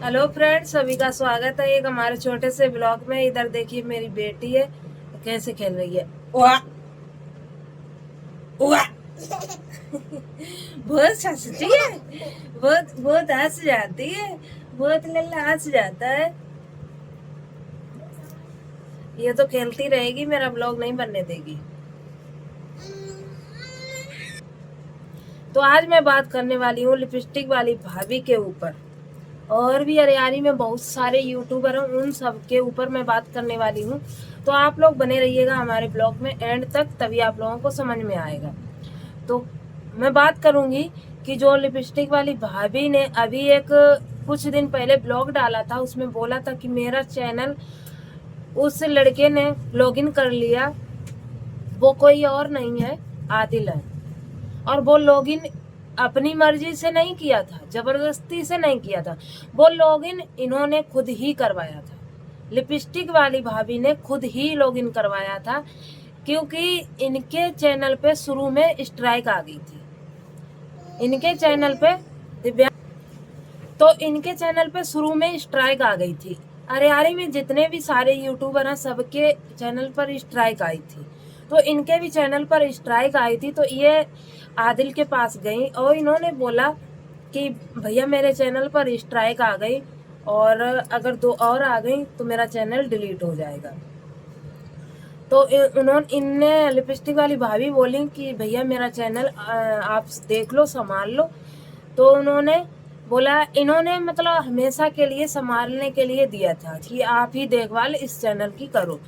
Hello friends, सभी का स्वागत है एक हमारे छोटे से ब्लॉग में। इधर देखिए मेरी बेटी है कैसे खेल रही है। वाह वाह बहुत हंसती है, बहुत बहुत हंस जाती है, बहुत लल्ला हंस जाता है। ये तो खेलती रहेगी, मेरा ब्लॉग नहीं बनने देगी। तो आज मैं बात करने वाली हूँ लिपस्टिक वाली भाभी के ऊपर। और भी अरियारी में बहुत सारे यूट्यूबर हैं, उन सब के ऊपर मैं बात करने वाली हूँ। तो आप लोग बने रहिएगा हमारे ब्लॉग में एंड तक, तभी आप लोगों को समझ में आएगा। तो मैं बात करूंगी कि जो लिपस्टिक वाली भाभी ने अभी एक कुछ दिन पहले ब्लॉग डाला था, उसमें बोला था कि मेरा चैनल उस लड़के ने लॉगिन कर लिया, वो कोई और नहीं है, आदिल है। और वो लॉगिन अपनी मर्जी से नहीं किया था, जबरदस्ती से नहीं किया था, वो लॉगिन इन्होंने खुद ही करवाया था। लिपस्टिक वाली भाभी ने खुद ही लॉगिन करवाया था, क्योंकि इनके चैनल पे शुरू में स्ट्राइक आ गई थी। इनके चैनल पे इनके चैनल पे शुरू में स्ट्राइक आ गई थी। अरे में जितने भी सारे यूट्यूबर हैं सबके चैनल पर स्ट्राइक आई थी। तो इनके भी चैनल पर स्ट्राइक आई थी, तो ये आदिल के पास गई और इन्होंने बोला कि भैया मेरे चैनल पर स्ट्राइक आ गई, और अगर 2 और आ गई तो मेरा चैनल डिलीट हो जाएगा। तो इनने लिपस्टिक वाली भाभी बोली कि भैया मेरा चैनल आप देख लो, संभाल लो। तो उन्होंने बोला, इन्होंने मतलब हमेशा के लिए संभालने के लिए दिया था कि आप ही देखभाल इस चैनल की करो।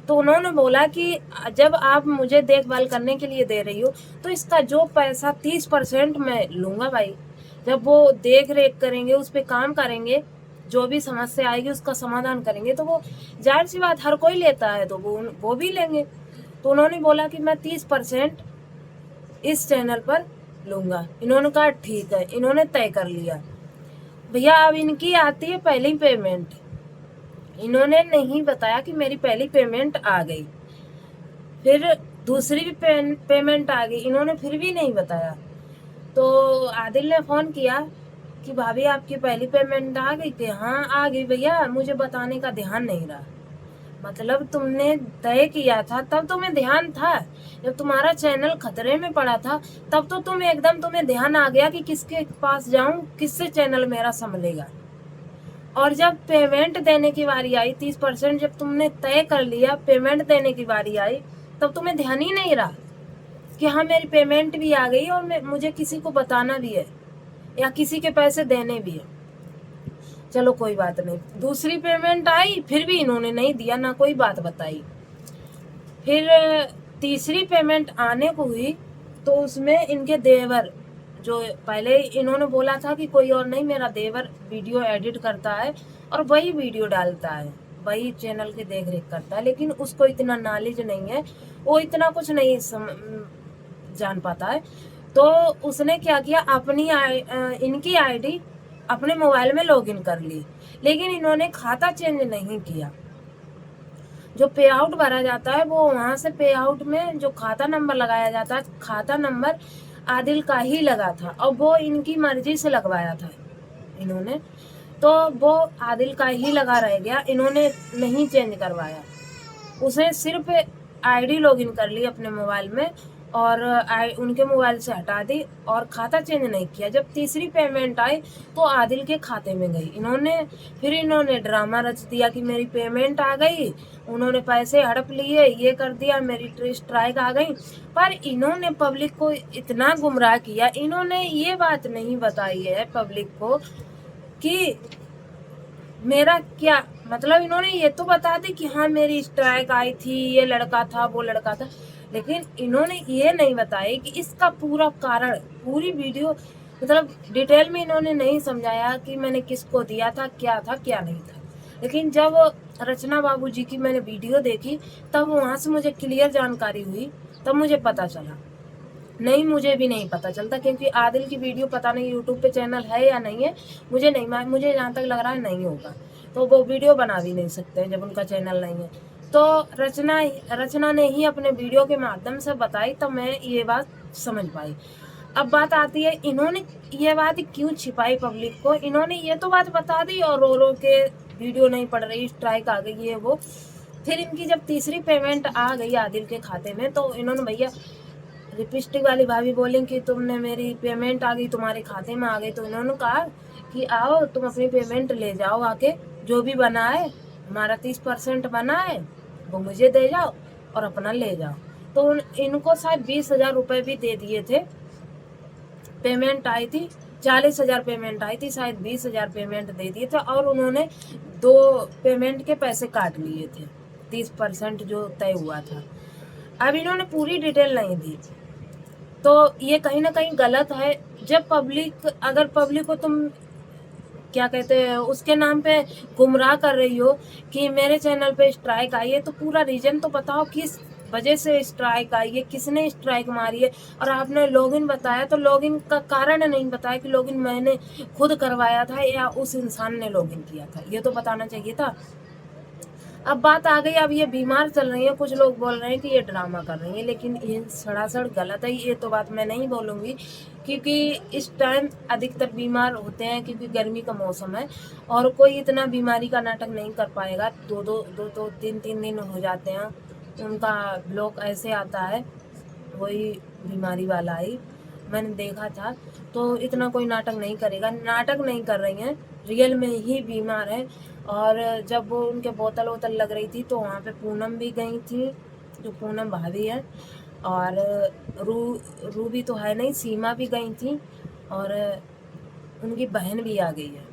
तो उन्होंने बोला कि जब आप मुझे देखभाल करने के लिए दे रही हो तो इसका जो पैसा 30% मैं लूंगा भाई। जब वो देख रेख करेंगे, उस पर काम करेंगे, जो भी समस्या आएगी उसका समाधान करेंगे, तो वो जाहिर सी बात हर कोई लेता है, तो वो भी लेंगे। तो उन्होंने बोला कि मैं 30% इस चैनल पर लूंगा। इन्होंने कहा ठीक है, इन्होंने तय कर लिया। भैया अब इनकी आती है पहली पेमेंट। इन्होंने नहीं बताया कि मेरी पहली पेमेंट आ गई, फिर दूसरी भी पेमेंट आ गई, इन्होंने फिर भी नहीं बताया। तो आदिल ने फोन किया कि भाभी आपकी पहली पेमेंट आ गई? कि हाँ आ गई भैया, मुझे बताने का ध्यान नहीं रहा। मतलब तुमने तय किया था तब तुम्हें ध्यान था, जब तुम्हारा चैनल खतरे में पड़ा था तब तो तुम्हें ध्यान आ गया कि किसके पास जाऊं, किससे चैनल मेरा संभलेगा। और जब पेमेंट देने की बारी आई, 30% जब तुमने तय कर लिया, पेमेंट देने की बारी आई, तब तुम्हें ध्यान ही नहीं रहा कि हाँ मेरी पेमेंट भी आ गई और मुझे किसी को बताना भी है या किसी के पैसे देने भी है। चलो कोई बात नहीं, दूसरी पेमेंट आई, फिर भी इन्होंने नहीं दिया, ना कोई बात बताई। फिर तीसरी पेमेंट आने को हुई, तो उसमें इनके देवर, जो पहले इन्होंने बोला था कि कोई और नहीं, मेरा देवर वीडियो एडिट करता है और वही वीडियो डालता है, वही चैनल की देख रेख करता है, लेकिन उसको इतना नॉलेज नहीं है, वो इतना कुछ नहीं जान पाता है। तो उसने क्या किया, इनकी आईडी अपने मोबाइल में लॉगिन कर ली, लेकिन इन्होंने खाता चेंज नहीं किया। जो पे आउट भरा जाता है वो वहां से पे आउट में जो खाता नंबर लगाया जाता है, खाता नंबर आदिल का ही लगा था और वो इनकी मर्जी से लगवाया था इन्होंने, तो वो आदिल का ही लगा रह गया, इन्होंने नहीं चेंज करवाया। उसने सिर्फ आईडी लॉगिन कर ली अपने मोबाइल में और उनके मोबाइल से हटा दी और खाता चेंज नहीं किया। जब तीसरी पेमेंट आई तो आदिल के खाते में गई। इन्होंने ड्रामा रच दिया कि मेरी पेमेंट आ गई, उन्होंने पैसे हड़प लिए, ये कर दिया, मेरी स्ट्राइक आ गई। पर इन्होंने पब्लिक को इतना गुमराह किया, इन्होंने ये बात नहीं बताई है पब्लिक को कि मेरा क्या मतलब। इन्होंने ये तो बता दी कि हाँ मेरी स्ट्राइक आई थी, ये लड़का था, वो लड़का था, लेकिन इन्होंने ये नहीं बताया कि इसका पूरा कारण, पूरी वीडियो मतलब डिटेल में इन्होंने नहीं समझाया कि मैंने किसको दिया था, क्या था क्या नहीं था। लेकिन जब रचना बाबूजी की मैंने वीडियो देखी, तब वहां से मुझे क्लियर जानकारी हुई, तब मुझे पता चला। नहीं, मुझे भी नहीं पता चलता, क्योंकि आदिल की वीडियो पता नहीं यूट्यूब पे चैनल है या नहीं है, मुझे जहाँ तक लग रहा है नहीं होगा, तो वो वीडियो बना भी नहीं सकते जब उनका चैनल नहीं है। तो रचना ने ही अपने वीडियो के माध्यम से बताई, तब मैं ये बात समझ पाई। अब बात आती है, इन्होंने ये बात क्यों छिपाई पब्लिक को, इन्होंने ये तो बात बता दी और रो के वीडियो नहीं पड़ रही, स्ट्राइक आ गई है वो। फिर इनकी जब तीसरी पेमेंट आ गई आदिल के खाते में, तो इन्होंने, भैया लिपस्टिक वाली भाभी बोली कि तुमने मेरी पेमेंट आ गई, तुम्हारे खाते में आ गई, तो इन्होंने कहा कि आओ तुम अपनी पेमेंट ले जाओ आके, जो भी बना है हमारा 30% बना है वो मुझे दे जाओ और अपना ले जाओ। तो इनको शायद 20,000 रुपये भी दे दिए थे, पेमेंट आई थी 40,000 पेमेंट आई थी, शायद 20,000 पेमेंट दे दिए थे और उन्होंने 2 पेमेंट के पैसे काट लिए थे, 30% जो तय हुआ था। अब इन्होंने पूरी डिटेल नहीं दी, तो ये कहीं ना कहीं गलत है। जब पब्लिक, अगर पब्लिक को तुम क्या कहते हैं उसके नाम पे गुमराह कर रही हो कि मेरे चैनल पे स्ट्राइक आई है, तो पूरा रीजन तो बताओ किस वजह से स्ट्राइक आई है, किसने स्ट्राइक मारी है। और आपने लॉगिन बताया, तो लॉगिन का कारण नहीं बताया कि लॉगिन मैंने खुद करवाया था या उस इंसान ने लॉगिन किया था, ये तो बताना चाहिए था। अब बात आ गई, अब ये बीमार चल रही है, कुछ लोग बोल रहे हैं कि ये ड्रामा कर रही है, लेकिन ये सरासर गलत है। ये तो बात मैं नहीं बोलूँगी, क्योंकि इस टाइम अधिकतर बीमार होते हैं क्योंकि गर्मी का मौसम है और कोई इतना बीमारी का नाटक नहीं कर पाएगा। दो 3 दिन हो जाते हैं उनका ब्लॉक ऐसे आता है, वही बीमारी वाला ही मैंने देखा था, तो इतना कोई नाटक नहीं करेगा। नाटक नहीं कर रही हैं, रियल में ही बीमार है। और जब वो उनके बोतल वोतल लग रही थी, तो वहाँ पे पूनम भी गई थी, जो पूनम भाभी है, और रू भी तो है नहीं, सीमा भी गई थी और उनकी बहन भी आ गई है।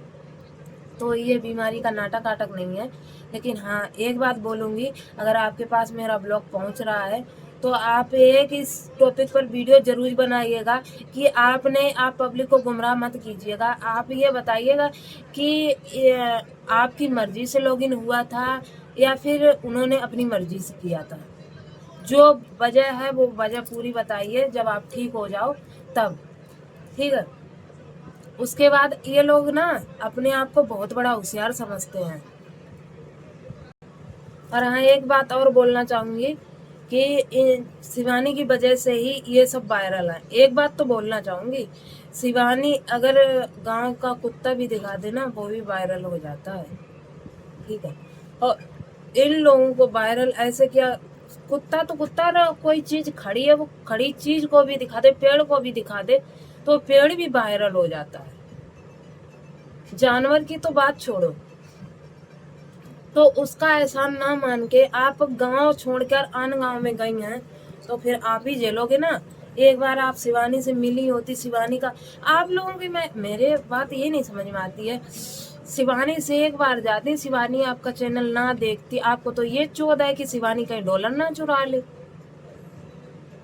तो ये बीमारी का नाटक आटक नहीं है। लेकिन हाँ, एक बात बोलूँगी, अगर आपके पास मेरा ब्लॉग पहुँच रहा है तो आप एक इस टॉपिक पर वीडियो जरूर बनाइएगा कि आप पब्लिक को गुमराह मत कीजिएगा। आप ये बताइएगा कि आपकी मर्जी से लॉगिन हुआ था या फिर उन्होंने अपनी मर्जी से किया था। जो वजह है वो वजह पूरी बताइए जब आप ठीक हो जाओ तब, ठीक है। उसके बाद ये लोग ना अपने आप को बहुत बड़ा होशियार समझते हैं। और हाँ, एक बात और बोलना चाहूँगी कि शिवानी की वजह से ही ये सब वायरल है। एक बात तो बोलना चाहूँगी, शिवानी अगर गांव का कुत्ता भी दिखा दे ना, वो भी वायरल हो जाता है, ठीक है। और इन लोगों को वायरल ऐसे क्या, कुत्ता तो कुत्ता ना, कोई चीज़ खड़ी है वो खड़ी चीज़ को भी दिखा दे, पेड़ को भी दिखा दे, तो पेड़ भी वायरल हो जाता है। जानवर की तो बात छोड़ो, तो उसका एहसान ना मान के आप गांव छोड़कर अन्य गांव में गई हैं, तो फिर आप ही झेलोगे ना। एक बार आप शिवानी से मिली होती, शिवानी का आप लोगों की, मेरे बात ये नहीं समझ में आती है, शिवानी से एक बार जाती, शिवानी आपका चैनल ना देखती, आपको तो ये चौध है कि शिवानी कहीं डॉलर ना चुरा ले,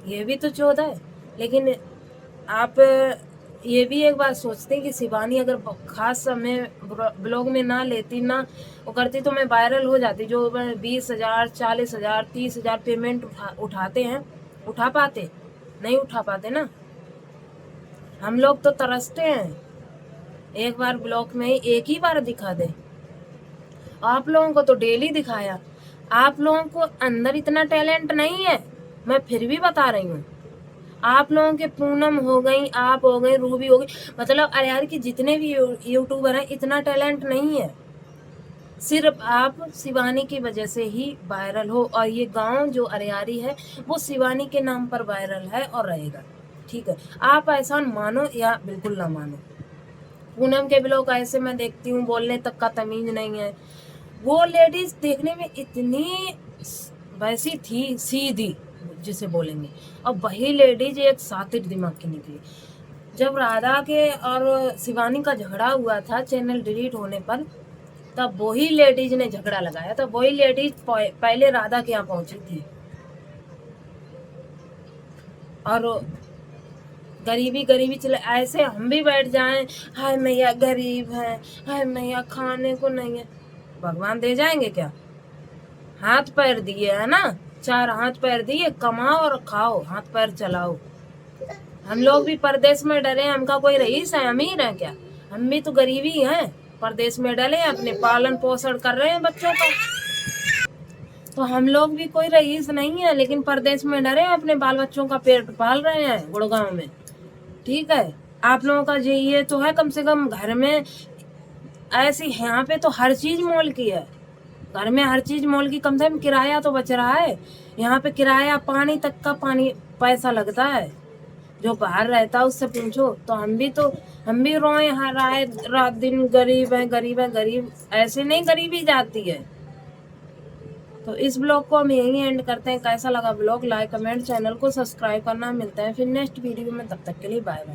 ये भी तो चौध है। लेकिन आप ये भी एक बार सोचते हैं कि शिवानी अगर खास समय ब्लॉग में ना लेती, ना वो करती, तो मैं वायरल हो जाती। जो 20,000 40,000 30,000 पेमेंट उठाते हैं, उठा पाते नहीं, उठा पाते ना। हम लोग तो तरसते हैं, एक बार ब्लॉग में एक ही बार दिखा दे। आप लोगों को तो डेली दिखाया। आप लोगों को अंदर इतना टैलेंट नहीं है, मैं फिर भी बता रही हूँ। आप लोगों के पूनम हो गई, आप हो गई, रूबी हो गई, मतलब अरियारी की जितने भी यूट्यूबर हैं, इतना टैलेंट नहीं है। सिर्फ आप शिवानी की वजह से ही वायरल हो, और ये गांव जो अरियारी है वो शिवानी के नाम पर वायरल है और रहेगा, ठीक है। आप ऐसा मानो या बिल्कुल ना मानो। पूनम के ब्लॉग ऐसे मैं देखती हूँ, बोलने तक का तमीज नहीं है। वो लेडीज देखने में इतनी वैसी थी, सीधी जिसे बोलेंगे, और वही लेडीज एक सातिर दिमाग की निकली। जब राधा के और शिवानी का झगड़ा हुआ था चैनल डिलीट होने पर, तब वही लेडीज ने झगड़ा लगाया था। वही लेडीज पहले राधा के यहाँ पहुंची थी और गरीबी गरीबी चले, ऐसे हम भी बैठ जाएं, हाय मैया गरीब है, हाय मैया खाने को नहीं है, भगवान दे जाएंगे क्या? हाथ पैर दिए है ना, 4 हाथ पैर दिए, कमाओ और खाओ, हाथ पैर चलाओ। हम लोग भी परदेश में डरे, हमका कोई रईस है, अमीर है क्या? हम भी तो गरीबी हैं, परदेश में डले, अपने पालन पोषण कर रहे हैं बच्चों का। तो हम लोग भी कोई रईस नहीं है, लेकिन परदेश में डरे, अपने बाल बच्चों का पेट पाल रहे हैं गुड़गांव में। ठीक है, आप लोगों का ये तो है, कम से कम घर में ऐसी, यहाँ पे तो हर चीज मोल की है, घर में हर चीज मोल की, कम से कम किराया तो बच रहा है। यहाँ पे किराया, पानी तक का पानी पैसा लगता है। जो बाहर रहता है उससे पूछो, तो हम भी रोए यहाँ, रात दिन गरीब है गरीब है गरीब, ऐसे नहीं गरीबी जाती है। तो इस ब्लॉग को हम यहीं एंड करते हैं। कैसा लगा ब्लॉग, लाइक कमेंट, चैनल को सब्सक्राइब करना। मिलते हैं फिर नेक्स्ट वीडियो में, तब तक के लिए बाय बाय।